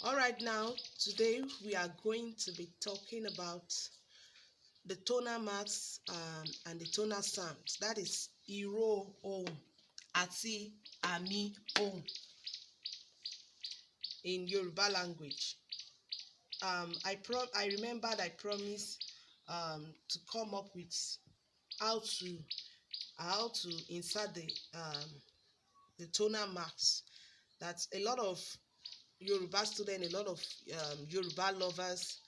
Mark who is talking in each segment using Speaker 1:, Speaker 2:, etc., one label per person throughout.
Speaker 1: All right, now today we are going to be talking about the tonal marks and the tonal sounds. That is Ìró ohùn àti Àmi Ohùn in Yoruba language. I remembered I promised to come up with how to insert the tonal marks. That a lot of Yoruba students, a lot of Yoruba lovers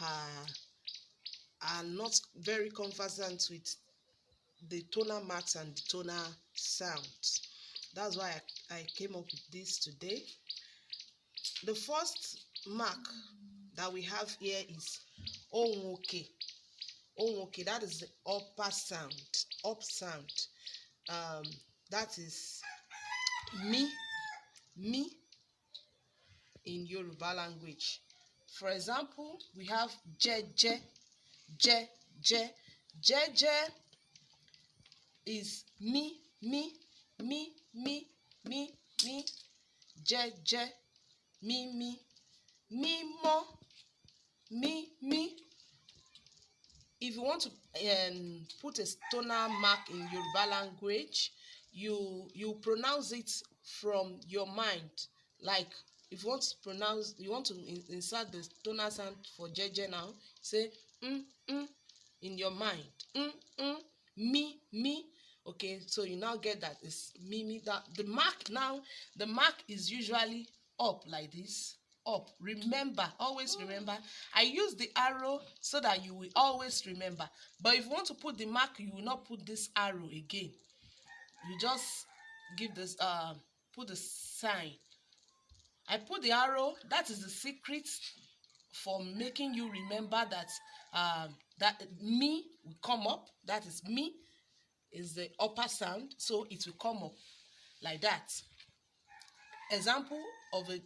Speaker 1: are not very conversant with the tonal marks and the tonal sounds. That's why I came up with this today. The first mark that we have here is Ohùn òkè. Ohùn òkè, that is the upper sound, up sound. That is mi in Yoruba language. For example, we have je. Je is mi. Je, mi. Mímọ́, mi. If you want to put a tonal mark in Yoruba language, you pronounce it from your mind. Like if you want to insert the tonal sound for jeje now, say in your mind. Me. Okay, so you now get that it's me. That the mark is usually up like this. Up. Remember, always remember. I use the arrow so that you will always remember. But if you want to put the mark, you will not put this arrow again. You just give this put the sign. I put the arrow. That is the secret for making you remember that that me will come up. That is me is the upper sound, so it will come up like that. Example of a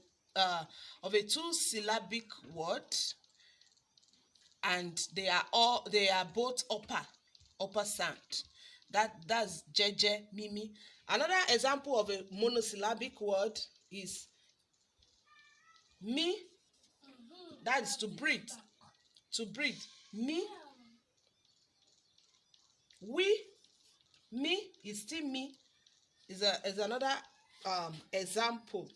Speaker 1: two-syllabic word, and they are both upper sound. That's jeje, mimi. Another example of a monosyllabic word is me. That is to breathe. Me. We. Me is still me. Is another example.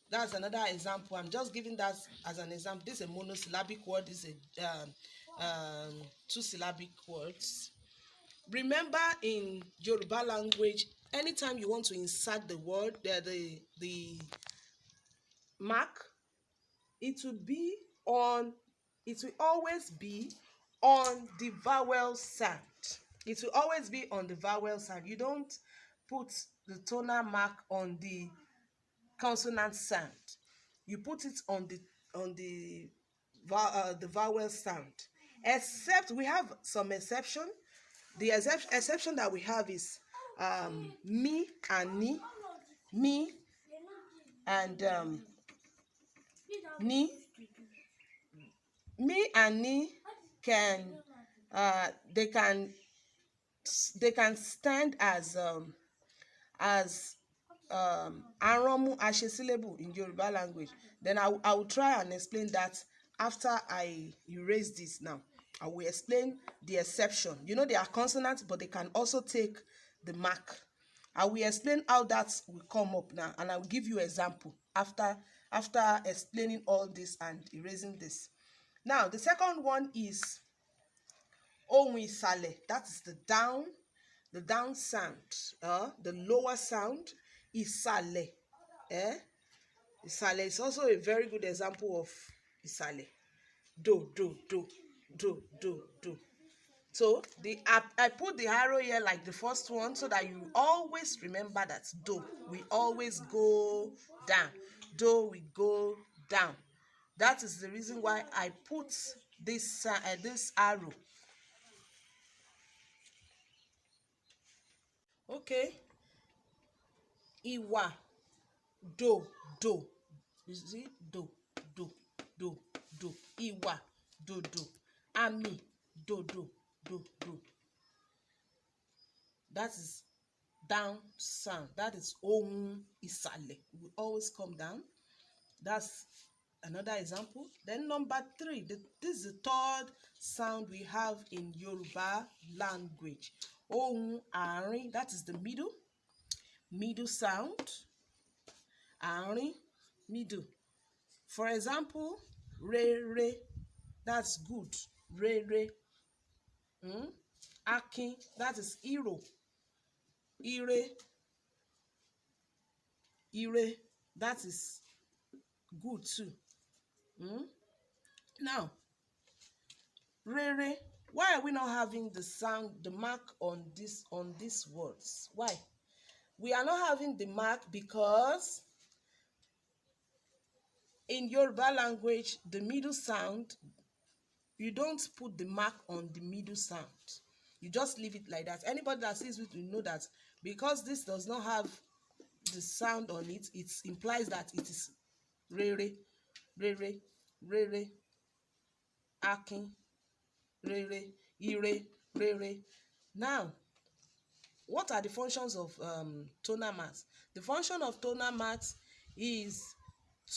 Speaker 1: That's another example. I'm just giving that as an example. This is a monosyllabic word. This is a two-syllabic words. Remember, in Yoruba language, anytime you want to insert the word, the mark, it will always be on the vowel sound. It will always be on the vowel sound. You don't put the tonal mark on the consonant sound. You put it on the vowel sound. Except we have some exception. The exception that we have is me and ni. Me and ni. Me and ni can they can stand as aromu ashesilebo in Yoruba language. Then I will try and explain that after I erase this. Now I will explain the exception. You know, they are consonants, but they can also take the mark. I will explain how that will come up now, and I will give you example after explaining all this and erasing this. Now the second one is ohùn ìsàlẹ̀. That is the down sound, the lower sound. Ìsàlẹ̀. Ìsàlẹ̀ is also a very good example of ìsàlẹ̀. Do. So I put the arrow here like the first one so that you always remember that do we always go down. Do we go down. That is the reason why I put this arrow. Okay. Ìwà. Do. You see? Do. Ìwà. Do. Àmì. Do. That is down sound. That is ohùn ìsàlẹ̀. We always come down. That's another example. Then number 3, this is the third sound we have in Yoruba language. Ohùn àárín, that is the middle sound. Àárín, middle. For example, re, that's good. Re. Akin, that is hero. Ire, that is good too. Now, rere, why are we not having the mark on these words? Why? We are not having the mark because in Yoruba language, the middle sound, you don't put the mark on the middle sound. You just leave it like that. Anybody that sees it will know that because this does not have the sound on it, it implies that it is rere, akin, rere, ire. Now, what are the functions of tonal marks? The function of tonal marks is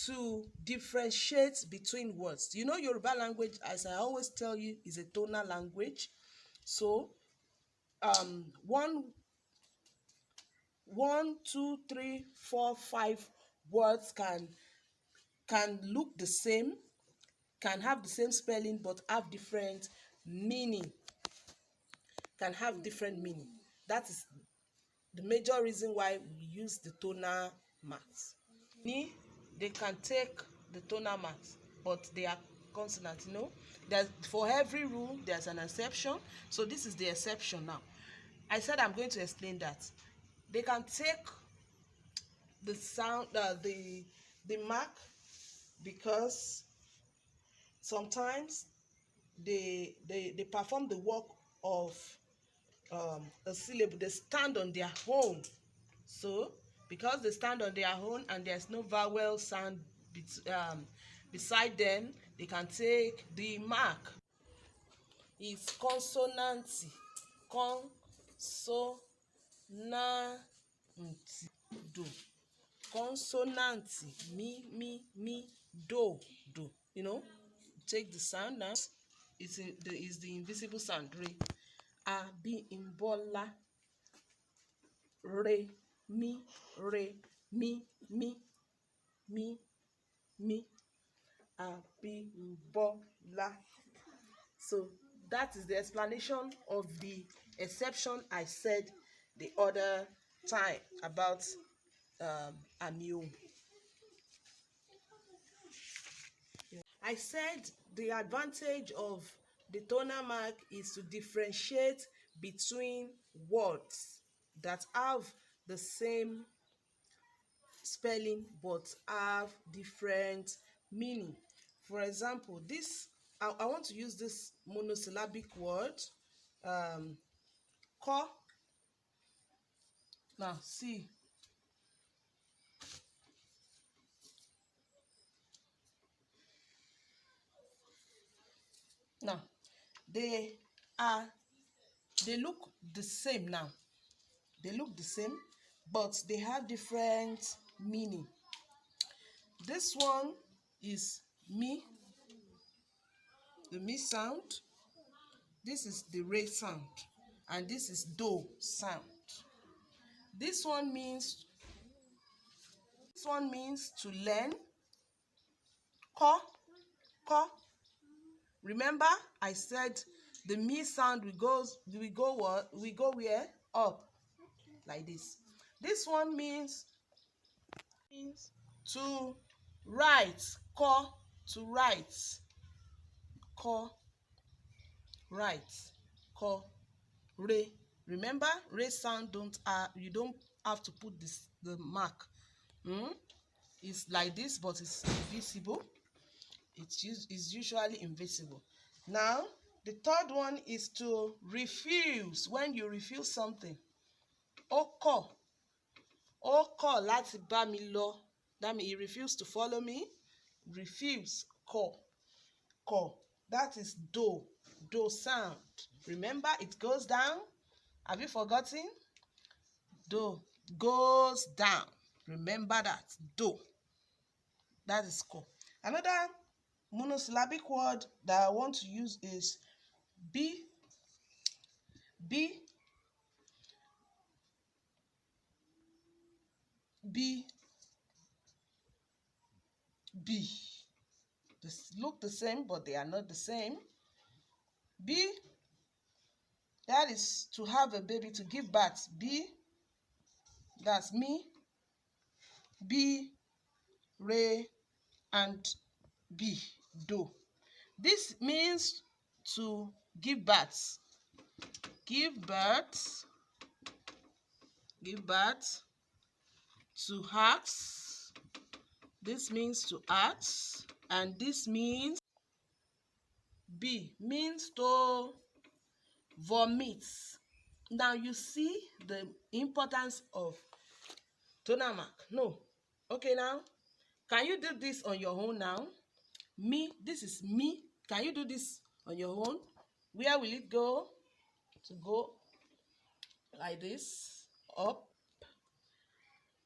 Speaker 1: to differentiate between words. You know, Yoruba language, as I always tell you, is a tonal language. So, one, 2, 3, 4, 5 words can look the same, can have the same spelling, but have different meaning. Can have different meaning. That is the major reason why we use the tonal marks. They can take the tonal marks, but they are consonant. You know, for every rule there's an exception. So this is the exception now. I said I'm going to explain that. They can take the sound, the mark, because sometimes they perform the work of a syllable. They stand on their own. So because they stand on their own and there's no vowel sound beside them, they can take the mark. It's consonancy. Consonancy. Do. Consonancy. Mi, do. You know, take the sound now. It's the invisible sound. Re. Àbí Imbola. Re, mi, Àbí Imbola. So that is the explanation of the exception I said the other time about Àmi Ohùn. I said the advantage of the tonal mark is to differentiate between words that have the same spelling but have different meaning. For example, this I want to use this monosyllabic word, ko. Now see. Now they look the same now. They look the same, but they have different meaning. This one is mi, the mi sound. This is the re sound, and this is do sound. This one means to learn. Ko. Remember, I said the mi sound we go where? Up, like this. This one means to write. Ko, to write. Ko, write. Ko, re. Remember, re sound you don't have to put the mark. It's like this, but it's invisible. It's usually invisible. Now, the third one is to refuse. When you refuse something. Ó kọ̀ láti bá mi lọ. That means he refused to follow me. Refuse. Kọ̀. That is do sound. Remember, it goes down. Have you forgotten? Do goes down. Remember that. Do. That is kọ̀. Another monosyllabic word that I want to use is B. B. B. B. They look the same, but they are not the same. B. That is to have a baby, to give birth. B. That's me. B. Re. And B. Do. This means to give birth. Give birth. Give birth. To ask. This means to ask. And this means B means to vomit. Now you see the importance of tonal mark. No. Okay, now can you do this on your own now? Me, this is me. Can you do this on your own? Where will it go? To go like this, up.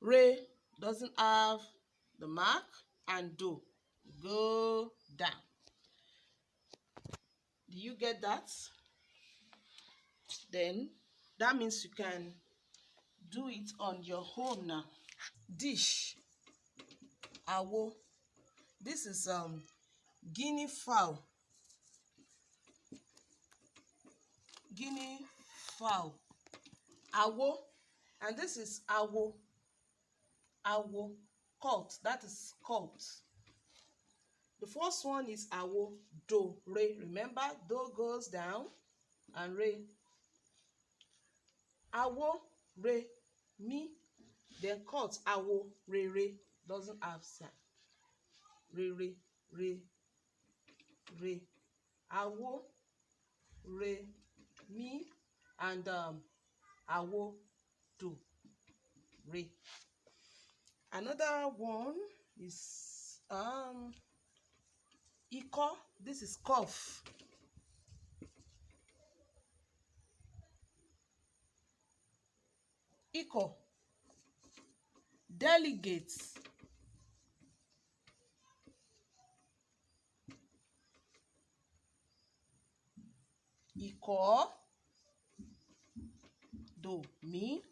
Speaker 1: Re doesn't have the mark, and do go down. Do you get that? Then that means you can do it on your own now. Dish, awo. This is guinea fowl. Guinea fowl. Awo. And this is awo. Awo. Cult. That is cult. The first one is awo. Do. Re. Remember, do goes down and re. Awo. Re. Mi. Then cult. Awo. Re. Re. Doesn't have sound. Re. Re. Re. Re. Awo. Re. Mi. And awo. Do. Re. Another one is iko. This is cough. Iko. Delegates. Iko. Do. Me.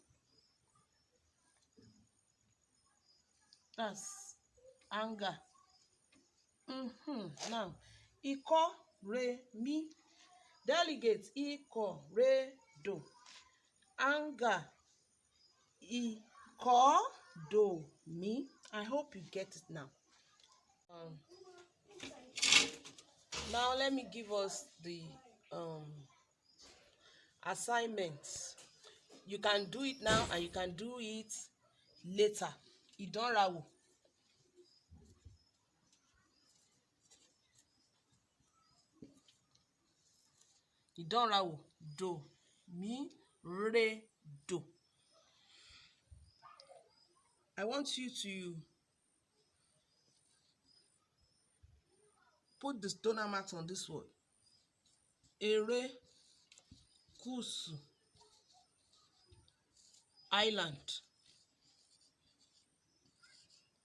Speaker 1: That's anger. Now, iko, re, mi. Delegate, iko, re, do. Anger, iko, do, mi. I hope you get it now. Now let me give us the assignments. You can do it now and you can do it later. Idonrawo. Idonrawo. Do. Mi. Re. Do. I want you to put the tonal marks on this word. Ere. Kusu. Island.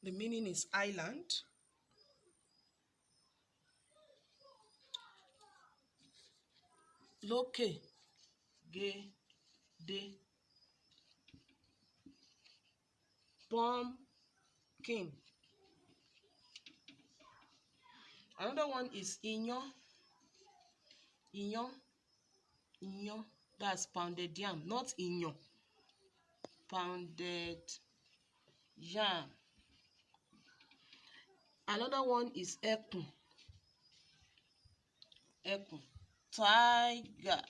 Speaker 1: The meaning is island. Loke. Ge. De. Pumpkin. Another one is inyo. Inyo. Inyo. That's pounded yam, not inyo. Pounded yam. Another one is ekun. Ekun. Tiger.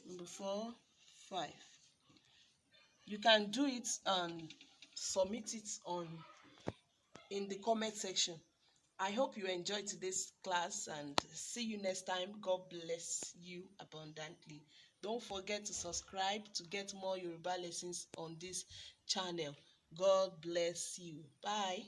Speaker 1: Number 4, 5. You can do it and submit it in the comment section. I hope you enjoyed today's class and see you next time. God bless you abundantly. Don't forget to subscribe to get more Yoruba lessons on this channel. God bless you. Bye.